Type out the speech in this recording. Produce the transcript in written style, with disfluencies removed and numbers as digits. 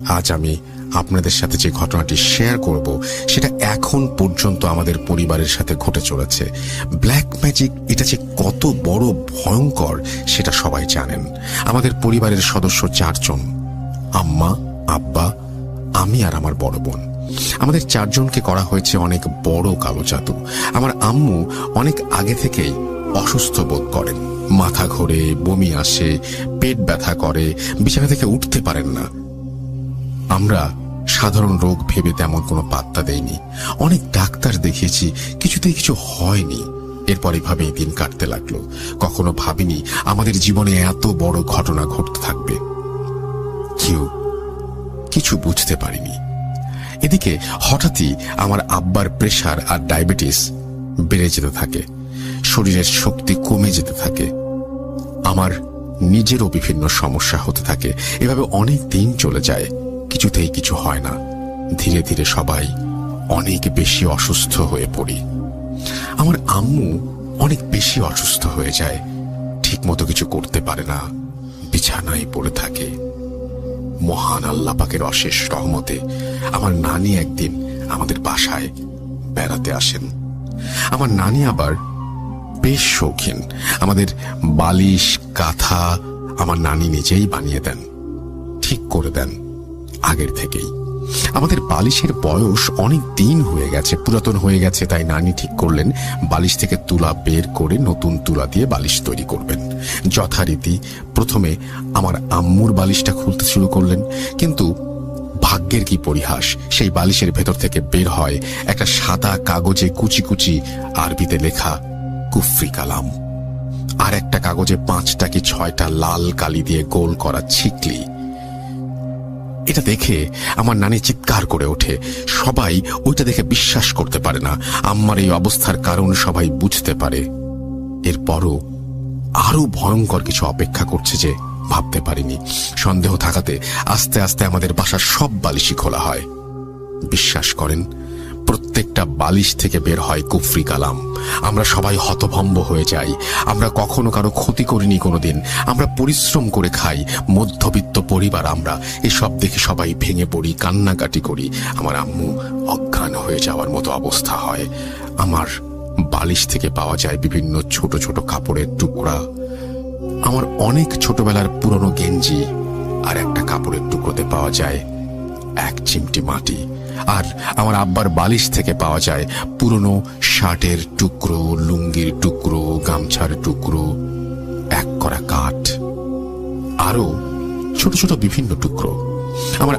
আজ আমি আপনাদের সাথে যে ঘটনাটি শেয়ার করব সেটা এখন পর্যন্ত আমাদের পরিবারের সাথে ঘটে চলেছে। ব্ল্যাক ম্যাজিক এটা যে কত বড় ভয়ঙ্কর সেটা সবাই জানেন। আমাদের পরিবারের সদস্য 4 জন, আম্মা, আব্বা, আমি আর আমার বড় বোন। আমাদের 4 জনকে করা হয়েছে অনেক বড় কালো জাদু। আমার আম্মু অনেক আগে থেকেই অসুস্থ বোধ করেন, মাথা ঘোরে, বমি আসে, পেট ব্যথা করে, বিছানা থেকে উঠতে পারেন না। আমরা সাধারণ রোগ ভেবে তেমন কোনো পাত্তা দেইনি, অনেক ডাক্তার দেখিয়েছি, কিছুতেই কিছু হয়নি। এরপর এভাবেই দিন কাটতে লাগলো। কখনো ভাবিনি আমাদের জীবনে এত বড় ঘটনা ঘটতে থাকবে। কেউ কিছু বুঝতে পারিনি। এদিকে হঠাৎই আমার আব্বার প্রেশার আর ডায়াবেটিস বেড়ে যেতে থাকে, শরীরের শক্তি কমে যেতে থাকে, আমার নিজেরও বিভিন্ন সমস্যা হতে থাকে। এভাবে অনেক দিন চলে যায়, কিছুতেই কিছু হয় না। ধীরে ধীরে সবাই অনেক বেশি অসুস্থ হয়ে পড়ি। আমার আম্মু অনেক বেশি অসুস্থ হয়ে যায়, ঠিক মতো কিছু করতে পারে না, বিছানায় পড়ে থাকে। মহান আল্লাহ পাকের অশেষ রহমতে আমার নানি একদিন আমাদের বাসায় বেড়াতে আসেন। আমার নানি আবার বেশ শৌখিন। আমাদের বালিশ, কাঁথা আমার নানি নিজেই বানিয়ে দেন, ঠিক করে দেন আগের থেকেই। আমাদের বালিশের বয়স অনেক দিন হয়ে গেছে, পুরাতন হয়ে গেছে, তাই নানি ঠিক করলেন বালিশ থেকে তুলা বের করে নতুন তুলা দিয়ে বালিশ তৈরি করবেন। যথারীতি প্রথমে আমার আম্মুর বালিশটা খুলতে শুরু করলেন, কিন্তু ভাগ্যের কি পরিহাস, সেই বালিশের ভেতর থেকে বের হয় একটা সাদা কাগজে কুচি কুচি আরবিতে লেখা কুফরি কালাম, আর একটা কাগজে 5টা কি 6টা লাল কালি দিয়ে গোল করা ছিকলি। এটা দেখে আমার নানি চিৎকার করে ওঠে। সবাই ওইটা দেখে বিশ্বাস করতে পারে না। আম্মার এই অবস্থার কারণ সবাই বুঝতে পারে। এরপরও আরো ভয়ঙ্কর কিছু অপেক্ষা করছে যে ভাবতে পারিনি। সন্দেহ থাকাতে আস্তে আস্তে আমাদের বাসার সব বালিশই খোলা হয়। বিশ্বাস করেন, প্রত্যেকটা বালিশ থেকে বের হয় কুফরি কালাম। আমরা সবাই হতভম্ব হয়ে যাই। আমরা কখনো কারো ক্ষতি করিনি কোনোদিন, আমরা পরিশ্রম করে খাই, মধ্যবিত্ত পরিবার আমরা। এসব দেখে সবাই ভেঙে পড়ি, কান্নাকাটি করি। আমার আম্মু অজ্ঞান হয়ে যাওয়ার মতো অবস্থা হয়। আমার বালিশ থেকে পাওয়া যায় বিভিন্ন ছোট ছোট কাপড়ের টুকরা, আমার অনেক ছোটবেলার পুরনো গেঞ্জি, আর একটা কাপড়ের টুকরোতে পাওয়া যায় 1 চিমটি মাটি। আর আমার আব্বার বালিশ থেকে পাওয়া যায় পুরনো শার্টের টুকরো, লুঙ্গির টুকরো, গামছার টুকরো, 1 করা কাঠ, আরো ছোট ছোট বিভিন্ন টুকরো। আমার